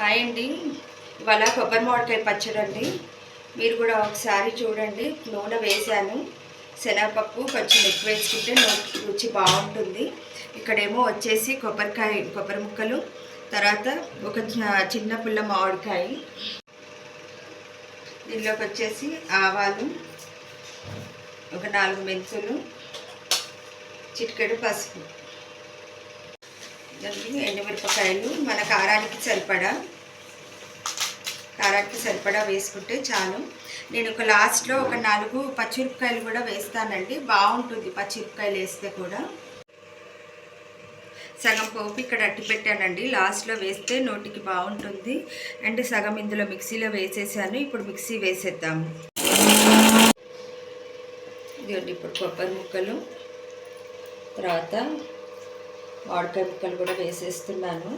Hi అండి. ఇవాళ కొబ్బరి మామిడికాయ పచ్చడి అండి. మీరు కూడా ఒకసారి చూడండి. నూనె వేసాను, శనగపప్పు కొంచెం ఎక్కువ వేసుకుంటే రుచి బాగుంటుంది. ఇక్కడేమో వచ్చేసి కొబ్బరి ముక్కలు, తర్వాత ఒక చిన్న పుల్ల మామిడికాయ, దీనిలోకి వచ్చేసి ఆవాలు, ఒక 4 మెంతులు, చిటికెడు పసుపు, ఎండుమిరపకాయలు మన కారానికి సరిపడా వేసుకుంటే చాలు. నేను ఒక లాస్ట్లో ఒక 4 పచ్చిమిరపకాయలు కూడా వేస్తానండి, బాగుంటుంది పచ్చిమిరపకాయలు వేస్తే కూడా. సగం పోపు ఇక్కడ అట్టి పెట్టానండి, లాస్ట్లో వేస్తే నోటికి బాగుంటుంది. అండ్ సగం ఇందులో మిక్సీలో వేసేసాను. ఇప్పుడు మిక్సీ వేసేద్దాము. ఇదిగోండి, ఇప్పుడు కొబ్బరి ముక్కలు, తర్వాత మామిడికాయ ముక్కలు కూడా వేసేస్తున్నాను.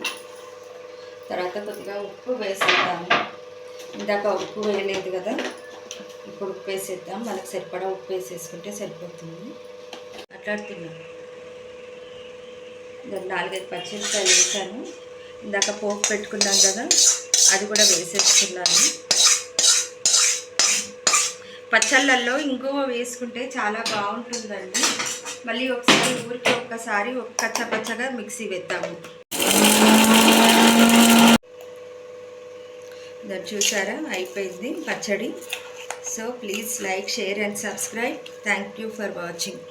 తర్వాత కొద్దిగా ఉప్పు వేసేద్దాము. ఇందాక ఉప్పు వేయలేదు కదా, ఇప్పుడు ఉప్పు వేసేద్దాం. మనకు సరిపడా ఉప్పు వేసేసుకుంటే సరిపోతుంది. మాట్లాడుతున్నాను. 4-5 పచ్చిమిరపకాయలు వేసాను. ఇందాక పోపు పెట్టుకున్నాం కదా, అది కూడా వేసేస్తున్నాను. పచ్చళ్ళల్లో ఇంగువ వేసుకుంటే చాలా బాగుంటుందండి. మళ్ళీ ఒక్కసారి కచ్చపచ్చగా మిక్సీ వేద్దాము. దాన్ని చూసారా, అయిపోయింది పచ్చడి. So please like, share and subscribe. Thank you for watching.